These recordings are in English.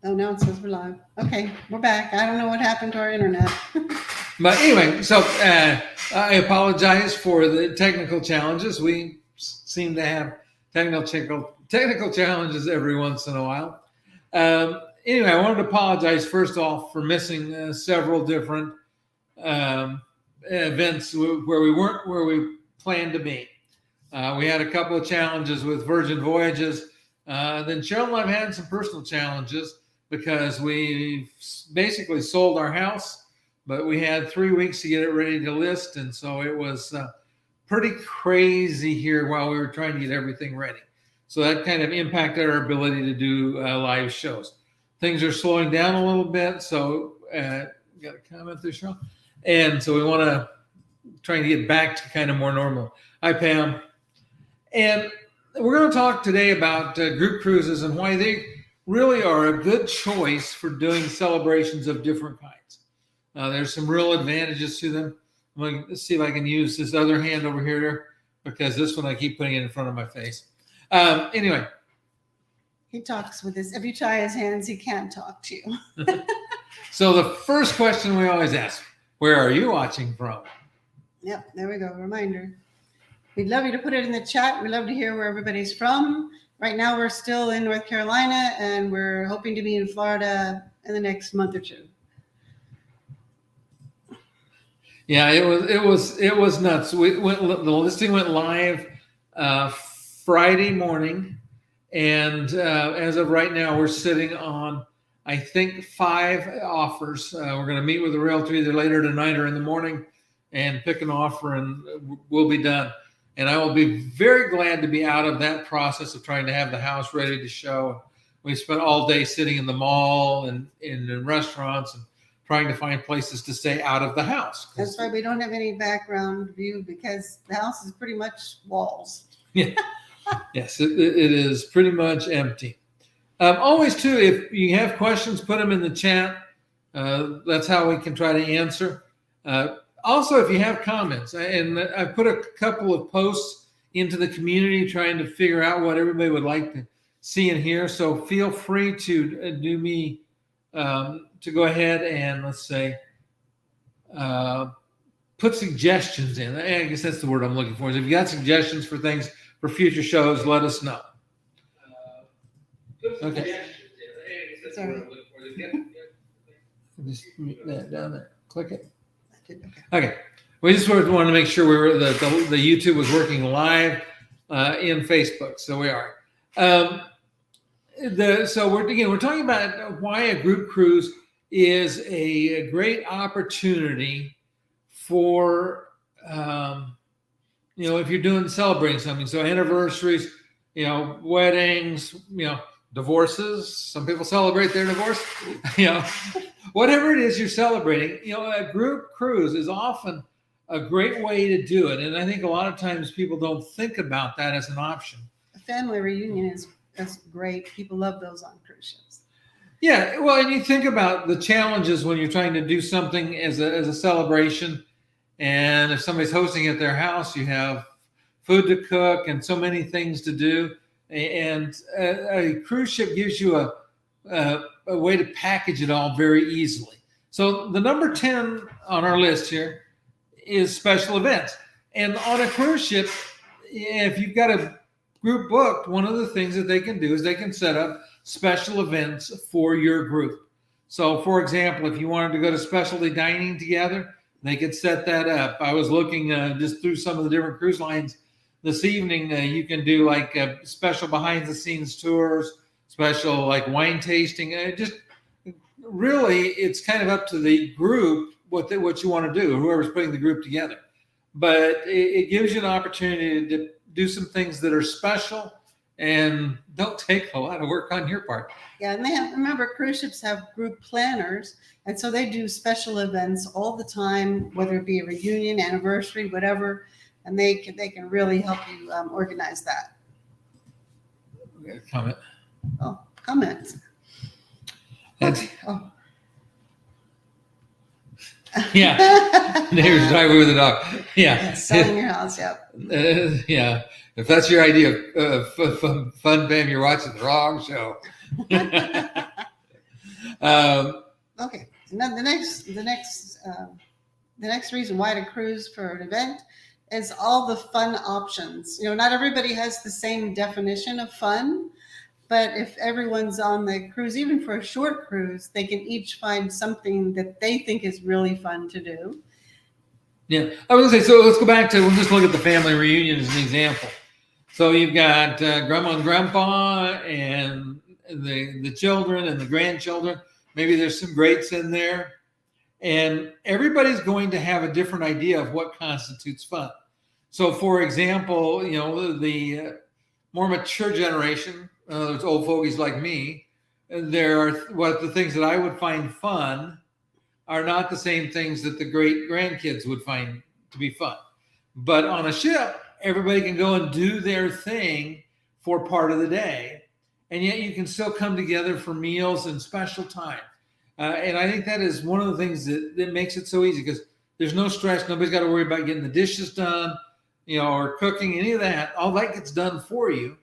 Oh, now it says we're live. Okay, we're back. I don't know what happened to our internet. But anyway, so I apologize for the technical challenges. We seem to have technical challenges every once in a while. Anyway, I wanted to apologize first off for missing several different events where we weren't where we planned to be. We had a couple of challenges with Virgin Voyages. Then Cheryl and I have had some personal challenges because we basically sold our house, but we had 3 weeks to get it ready to list. And so it was pretty crazy here while we were trying to get everything ready. So that kind of impacted our ability to do live shows. Things are slowing down a little bit. So got a comment there, Cheryl? And so we want to try to get back to kind of more normal. Hi, Pam. And we're going to talk today about group cruises and why they really are a good choice for doing celebrations of different kinds. There's some real advantages to them. I'm going to see if I can use this other hand over here because this one I keep putting it in front of my face. Anyway. He talks with his, if you try his hands, he can't talk to you. So the first question we always ask, where are you watching from? Yep, there we go. Reminder. We'd love you to put it in the chat. We'd love to hear where everybody's from. Right now, we're still in North Carolina, and we're hoping to be in Florida in the next month or two. Yeah, it was nuts. The listing went live Friday morning, and as of right now, we're sitting on, I think, 5 offers. We're going to meet with the realtor either later tonight or in the morning and pick an offer, and we'll be done. And I will be very glad to be out of that process of trying to have the house ready to show. We spent all day sitting in the mall and in restaurants and trying to find places to stay out of the house. That's why we don't have any background view because the house is pretty much walls. Yeah. Yes, it is pretty much empty. Always, too, if you have questions, put them in the chat. That's how we can try to answer. Also, if you have comments, and I put a couple of posts into the community trying to figure out what everybody would like to see and hear. So feel free to do me to go ahead and let's say put suggestions in. I guess that's the word I'm looking for. If you got suggestions for things for future shows, let us know. Okay. Sorry. Just mute that down there. Click it. Okay. We just wanted to make sure the YouTube was working live in Facebook. So we are. So we're talking about why a group cruise is a great opportunity for if you're doing celebrating something. So anniversaries, weddings, divorces. Some people celebrate their divorce. Whatever it is you're celebrating, a group cruise is often a great way to do it. And I think a lot of times people don't think about that as an option. A family reunion that's great. People love those on cruise ships. Yeah, well, and you think about the challenges when you're trying to do something as a celebration. And if somebody's hosting at their house, you have food to cook and so many things to do. And a cruise ship gives you a way to package it all very easily. So the number 10 on our list here is special events. And on a cruise ship, if you've got a group booked, one of the things that they can do is they can set up special events for your group. So for example, if you wanted to go to specialty dining together, they could set that up. I was looking just through some of the different cruise lines this evening. You can do like special behind the scenes tours, special like wine tasting. Just really, it's kind of up to the group what you want to do, whoever's putting the group together. But it gives you an opportunity to do some things that are special and don't take a lot of work on your part. Yeah, and remember, cruise ships have group planners, and so they do special events all the time, whether it be a reunion, anniversary, whatever, and they can really help you organize that. We got a comment. Oh, comments. That's, Oh. yeah, neighbor's driving with a dog. Yeah, selling your house. Yep. Yeah, if that's your idea of fun, Pam, you're watching the wrong show. Okay. And then the next reason why to cruise for an event is all the fun options. Not everybody has the same definition of fun, but if everyone's on the cruise, even for a short cruise, they can each find something that they think is really fun to do. Yeah, I was gonna say. So let's go back to. We'll just look at the family reunion as an example. So you've got grandma and grandpa, and the children and the grandchildren. Maybe there's some greats in there, and everybody's going to have a different idea of what constitutes fun. So, for example, the more mature generation, those old fogies like me, the things that I would find fun are not the same things that the great grandkids would find to be fun. But on a ship, everybody can go and do their thing for part of the day, and yet you can still come together for meals and special time. And I think that is one of the things that makes it so easy, because there's no stress. Nobody's got to worry about getting the dishes done, or cooking, any of that. All that gets done for you.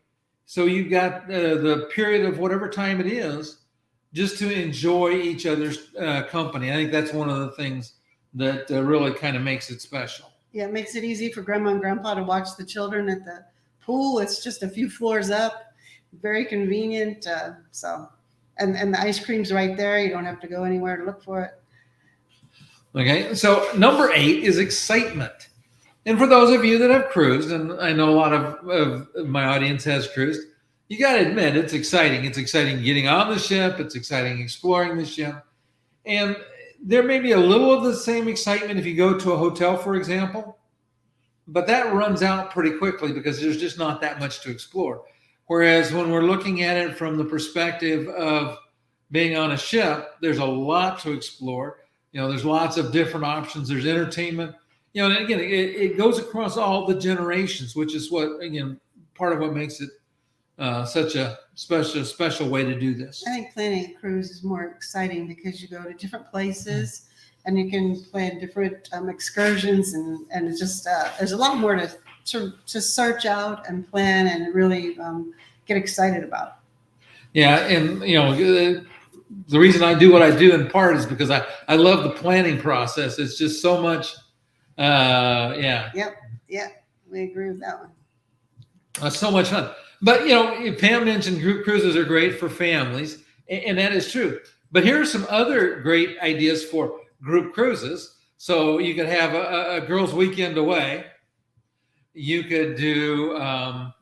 So you've got the period of whatever time it is just to enjoy each other's company. I think that's one of the things that really kind of makes it special. Yeah, it makes it easy for grandma and grandpa to watch the children at the pool. It's just a few floors up, very convenient. And the ice cream's right there. You don't have to go anywhere to look for it. Okay, so number 8 is excitement. And for those of you that have cruised, and I know a lot of my audience has cruised, you got to admit it's exciting. It's exciting getting on the ship. It's exciting exploring the ship. And there may be a little of the same excitement if you go to a hotel, for example, but that runs out pretty quickly because there's just not that much to explore. Whereas when we're looking at it from the perspective of being on a ship, there's a lot to explore. There's lots of different options. There's entertainment. And again, it goes across all the generations, which is part of what makes it such a special way to do this. I think planning a cruise is more exciting because you go to different places and you can plan different excursions, and it's just there's a lot more to search out and plan and really get excited about. Yeah, and the reason I do what I do in part is because I love the planning process. It's just so much. Yeah. Yep. We agree with that one. So much fun. But Pam mentioned group cruises are great for families, and that is true. But here are some other great ideas for group cruises. So you could have a girls' weekend away. You could do a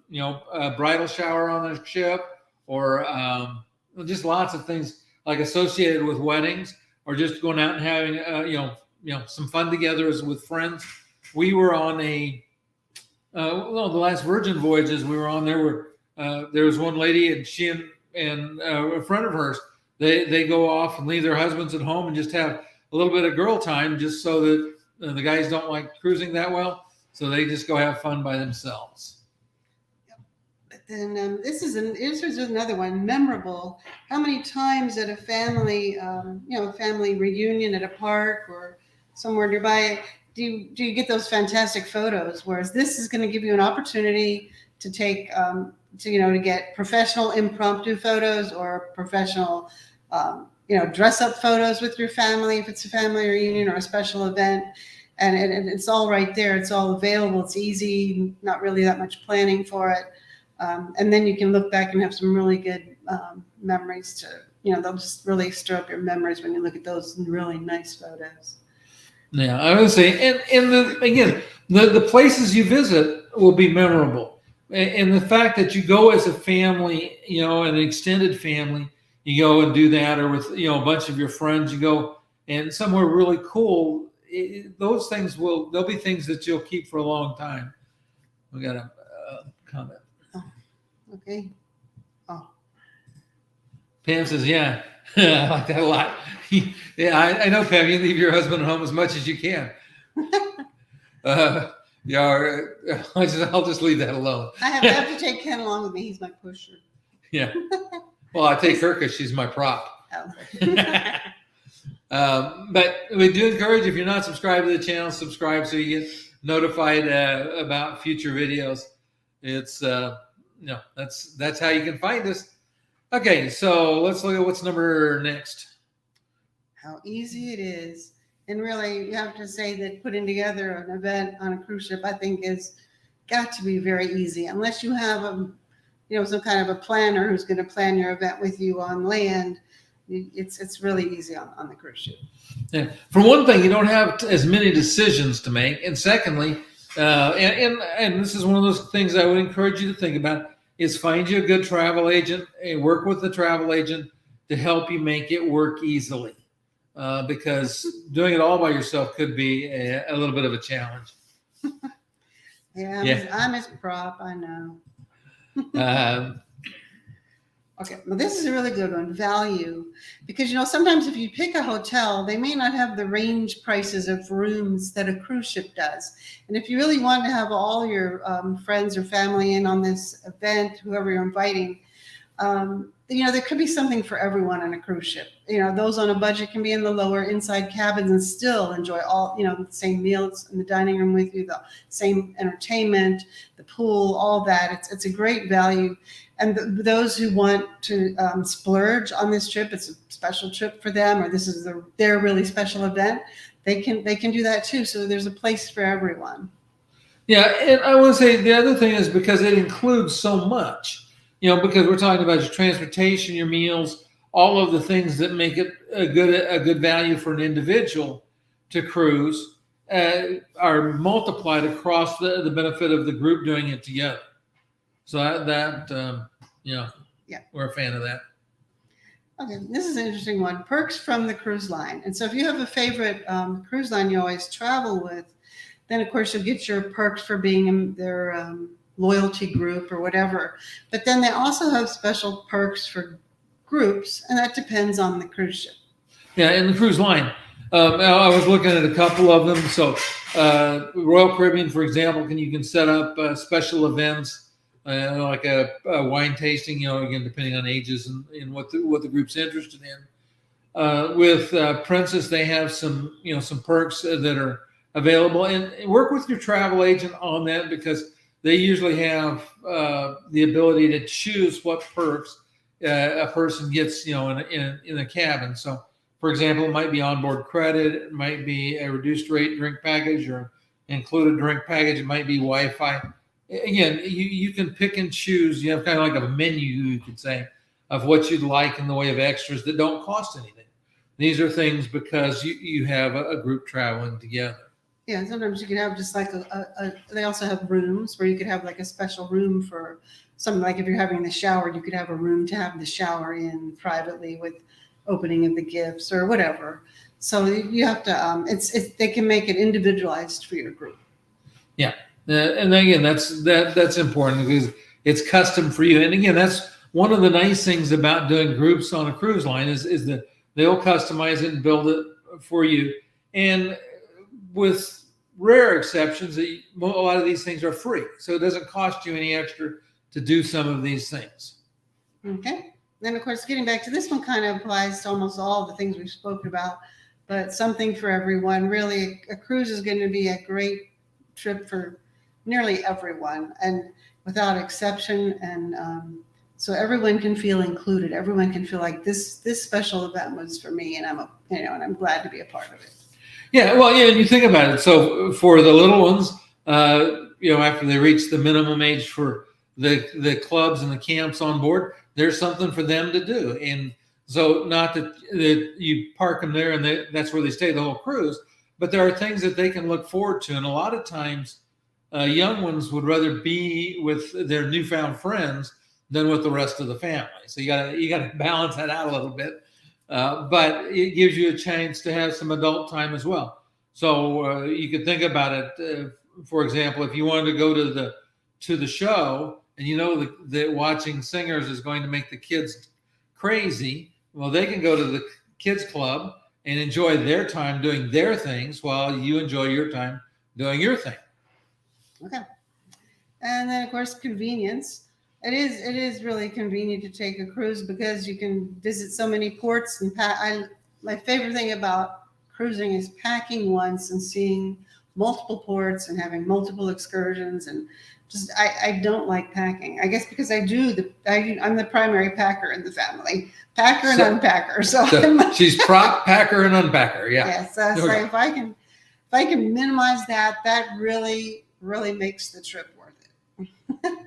bridal shower on a ship, or just lots of things like associated with weddings, or just going out and having some fun together as with friends. We were on the last Virgin voyages we were on. There was one lady, and she and a friend of hers, they go off and leave their husbands at home and just have a little bit of girl time, just so that the guys don't like cruising that well, so they just go have fun by themselves. But then this is another one, memorable. How many times at a family family reunion at a park or somewhere nearby do you get those fantastic photos? Whereas this is going to give you an opportunity to take to get professional impromptu photos or professional dress up photos with your family if it's a family reunion or a special event, and it's all right there. It's all available. It's easy, not really that much planning for it, and then you can look back and have some really good memories to they'll just really stir up your memories when you look at those really nice photos. Yeah, I would say, and the places you visit will be memorable, and the fact that you go as a family, an extended family, you go and do that, or with a bunch of your friends, you go and somewhere really cool. Those things they'll be things that you'll keep for a long time. We got a comment. Oh, okay. Oh, Pam says, "Yeah, I like that a lot." Yeah, I know, Pam. You leave your husband at home as much as you can. Yeah, I'll just leave that alone. I have to take Ken along with me. He's my pusher. Yeah. Well, I take her because she's my prop. Oh. But we do encourage, if you're not subscribed to the channel, subscribe so you get notified about future videos. It's that's how you can find us. Okay, so let's look at what's number next. how easy it is. And really, you have to say that putting together an event on a cruise ship, I think, is got to be very easy, unless you have some kind of a planner who's going to plan your event with you on land. It's really easy on the cruise ship. Yeah. For one thing, you don't have as many decisions to make, and secondly, and this is one of those things I would encourage you to think about, is find you a good travel agent and work with the travel agent to help you make it work easily, because doing it all by yourself could be a little bit of a challenge. Yeah, I'm his prop, I know. Okay, well, this is a really good one, value. Because, sometimes if you pick a hotel, they may not have the range prices of rooms that a cruise ship does. And if you really want to have all your friends or family in on this event, whoever you're inviting, there could be something for everyone on a cruise ship. Those on a budget can be in the lower inside cabins and still enjoy all, the same meals in the dining room with you, the same entertainment, the pool, all that. It's a great value. And those who want to splurge on this trip, it's a special trip for them, or this is their really special event, they can do that too. So there's a place for everyone. Yeah, and I want to say the other thing is because it includes so much, because we're talking about your transportation, your meals, all of the things that make it a good value for an individual to cruise are multiplied across the benefit of the group doing it together. So we're a fan of that. Okay, this is an interesting one. Perks from the cruise line. And so if you have a favorite cruise line you always travel with, then of course you'll get your perks for being in their loyalty group or whatever. But then they also have special perks for groups, and that depends on the cruise ship. Yeah, in the cruise line. I was looking at a couple of them. So Royal Caribbean, for example, you can set up special events. Like a wine tasting, again, depending on ages and what the group's interested in. With Princess, they have some perks that are available, and work with your travel agent on that, because they usually have the ability to choose what perks a person gets, in a cabin. So, for example, it might be onboard credit, it might be a reduced rate drink package or included drink package, it might be Wi-Fi. Again, you can pick and choose. You have kind of like a menu, you could say, of what you'd like in the way of extras that don't cost anything. These are things because you have a group traveling together. Yeah, sometimes you can have just like they also have rooms where you could have like a special room for something, like if you're having the shower, you could have a room to have the shower in privately with opening of the gifts or whatever. So you have to, they can make it individualized for your group. Yeah. And again, that's important because it's custom for you. And again, that's one of the nice things about doing groups on a cruise line is that they'll customize it and build it for you. And with rare exceptions, a lot of these things are free. So it doesn't cost you any extra to do some of these things. Okay. Then, of course, getting back to this one kind of applies to almost all the things we've spoken about, but something for everyone. Really, a cruise is going to be a great trip for nearly everyone, and without exception. And so everyone can feel included. Everyone can feel like this special event was for me, and I'm glad to be a part of it. Yeah, well, and you think about it. So for the little ones, after they reach the minimum age for the clubs and the camps on board, there's something for them to do. And so not that you park them there and that's where they stay the whole cruise, but there are things that they can look forward to. And a lot of times, young ones would rather be with their newfound friends than with the rest of the family. So you gotta balance that out a little bit. But it gives you a chance to have some adult time as well. So you could think about it. For example, if you wanted to go to the show and that watching singers is going to make the kids crazy, well, they can go to the kids club and enjoy their time doing their things while you enjoy your time doing your thing. Okay. And then, of course, convenience. It is really convenient to take a cruise because you can visit so many ports and my favorite thing about cruising is packing once and seeing multiple ports and having multiple excursions and just I don't like packing. I guess because I'm the primary packer in the family, packer and unpacker. So she's prop, packer, and unpacker. Yeah. Yes. So if I can minimize that, that really makes the trip worth it.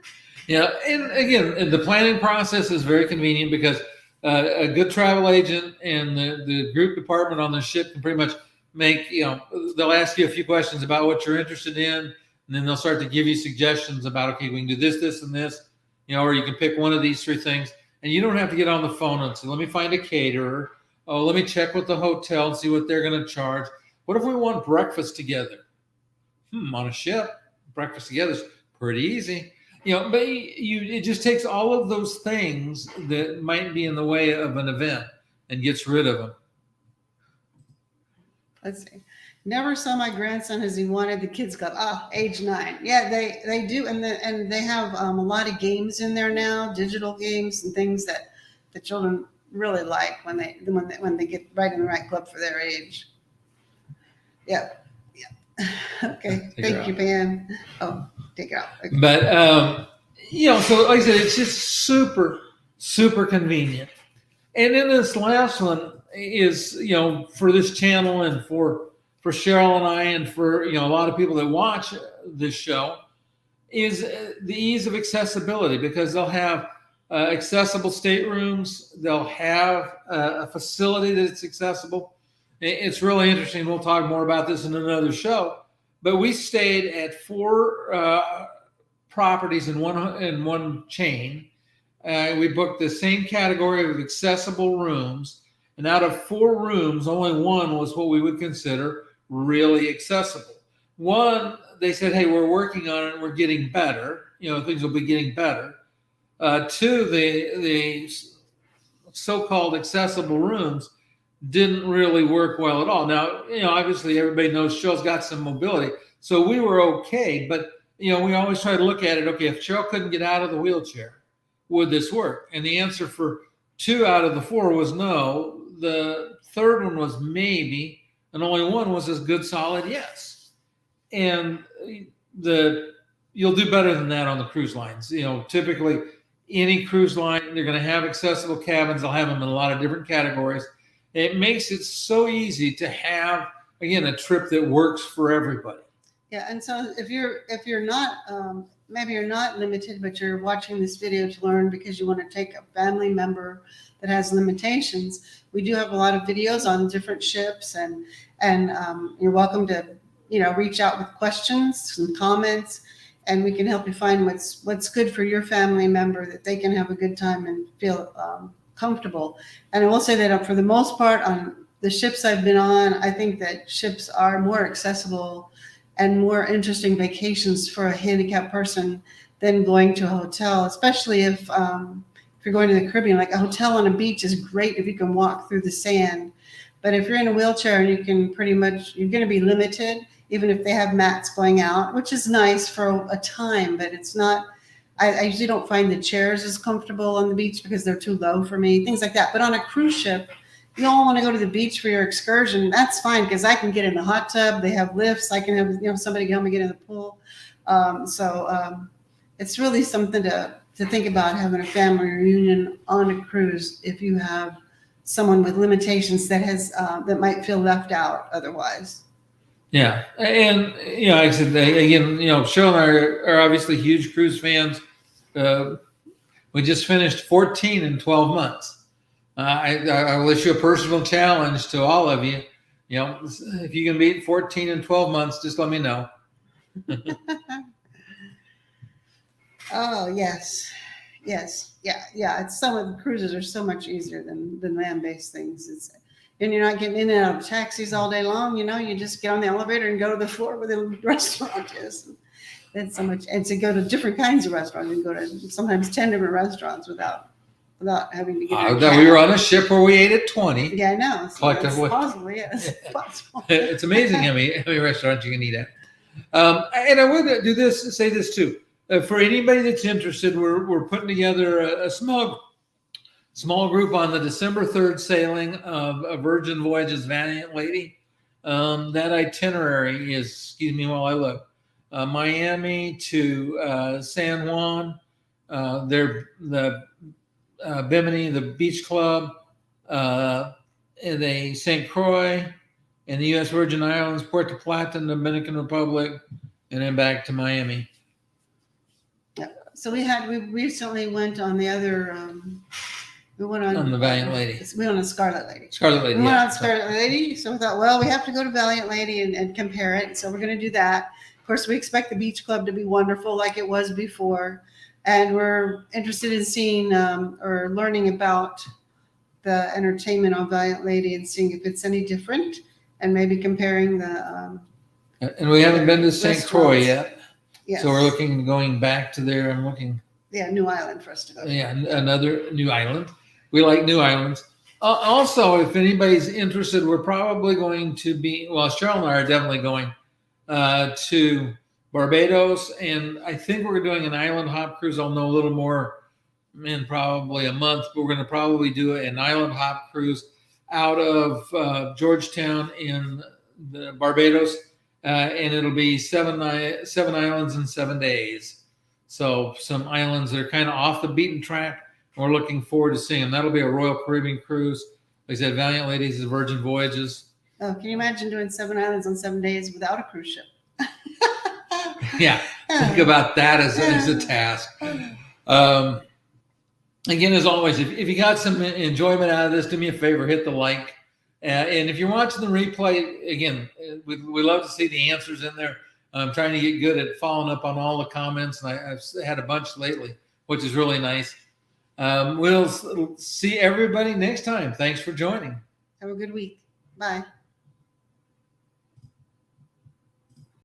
Yeah, and again, the planning process is very convenient because a good travel agent and the group department on the ship can pretty much make, they'll ask you a few questions about what you're interested in, and then they'll start to give you suggestions about, okay, we can do this, this, and this, or you can pick one of these three things, and you don't have to get on the phone and say, let me find a caterer. Oh, let me check with the hotel and see what they're going to charge. What if we want breakfast together? On a ship, breakfast together is pretty easy. But it just takes all of those things that might be in the way of an event and gets rid of them. Let's see. Never saw my grandson as he wanted the kids club. Age 9. Yeah, they do, and they have a lot of games in there now, digital games and things that the children really like when they get right in the right club for their age. Yeah. Okay. Thank you, Pam. Oh, take it out. Okay. But so like I said, it's just super, super convenient. And then this last one is, for this channel and for Cheryl and I and for a lot of people that watch this show, is the ease of accessibility, because they'll have accessible staterooms, they'll have a facility that's accessible. It's really interesting. We'll talk more about this in another show. But we stayed at 4 properties in one chain. We booked the same category of accessible rooms, and out of 4 rooms, only one was what we would consider really accessible. One, they said, hey, we're working on it and we're getting better. Things will be getting better. 2, the so-called accessible rooms didn't really work well at all. Now, obviously everybody knows Cheryl's got some mobility, so we were okay. But, we always try to look at it, okay, if Cheryl couldn't get out of the wheelchair, would this work? And the answer for 2 out of the 4 was no. The third one was maybe, and only one was a good solid yes. And you'll do better than that on the cruise lines. Typically any cruise line, they're going to have accessible cabins. They'll have them in a lot of different categories. It makes it so easy to have, again, a trip that works for everybody. Yeah, and so if you're not, maybe you're not limited, but you're watching this video to learn because you want to take a family member that has limitations, we do have a lot of videos on different ships, and you're welcome to reach out with questions and comments, and we can help you find what's good for your family member, that they can have a good time and feel comfortable. And I will say that for the most part, on the ships I've been on, I think that ships are more accessible and more interesting vacations for a handicapped person than going to a hotel, especially if you're going to the Caribbean. Like a hotel on a beach is great if you can walk through the sand, but if you're in a wheelchair and you're going to be limited, even if they have mats going out, which is nice for a time, but it's not. I usually don't find the chairs as comfortable on the beach because they're too low for me, things like that. But on a cruise ship, you all want to go to the beach for your excursion. That's fine, because I can get in the hot tub. They have lifts. I can have somebody help me get in the pool. It's really something to think about, having a family reunion on a cruise if you have someone with limitations that might feel left out otherwise. Yeah, and like I said, again, Cheryl and I are obviously huge cruise fans. We just finished 14 in 12 months. I will issue a personal challenge to all of you. If you can beat 14 in 12 months, just let me know. Oh, yes. Yeah. It's some of the cruises are so much easier than land-based things. And you're not getting in and out of taxis all day long. You just get on the elevator and go to the floor where the restaurant is. That's so much. And to go to different kinds of restaurants, you can go to sometimes 10 different restaurants without having to get. We were on a ship where we ate at 20. Yeah, I know. So possibly, yes. Possible. It's amazing how many restaurants you can eat at. And I would say this too. For anybody that's interested, we're putting together a small group on the December 3rd sailing of a Virgin Voyages Valiant Lady. That itinerary is, excuse me while I look, Miami to San Juan, the Bimini, the Beach Club, in the St. Croix, in the U.S. Virgin Islands, Puerto Plata, Dominican Republic, and then back to Miami. So we recently went on the other, we went on the Valiant Lady. We went on Scarlet Lady. Scarlet Lady. We went yeah. on Scarlet Lady. So we thought, well, we have to go to Valiant Lady and compare it. So we're going to do that. Of course, we expect the beach club to be wonderful like it was before. And we're interested in seeing or learning about the entertainment on Valiant Lady and seeing if it's any different and maybe comparing the. And we haven't been to St. Croix yet. Yes. So we're going back to there and looking. Yeah, new island for us to go to. Yeah, another new island. We like new islands. Also, if anybody's interested, we're probably going to be, well, Cheryl and I are definitely going to Barbados. And I think we're doing an island hop cruise. I'll know a little more in probably a month, but we're going to probably do an island hop cruise out of Georgetown in the Barbados. And it'll be seven islands in 7 days. So some islands that are kind of off the beaten track. We're looking forward to seeing them. That'll be a Royal Caribbean cruise. Like I said, Valiant Ladies is Virgin Voyages. Oh, can you imagine doing 7 islands on 7 days without a cruise ship? Yeah, think about that as a task. Again, as always, if you got some enjoyment out of this, do me a favor, hit the like. And if you're watching the replay, again, we love to see the answers in there. I'm trying to get good at following up on all the comments, and I've had a bunch lately, which is really nice. We'll see everybody next time. Thanks for joining. Have a good week. Bye.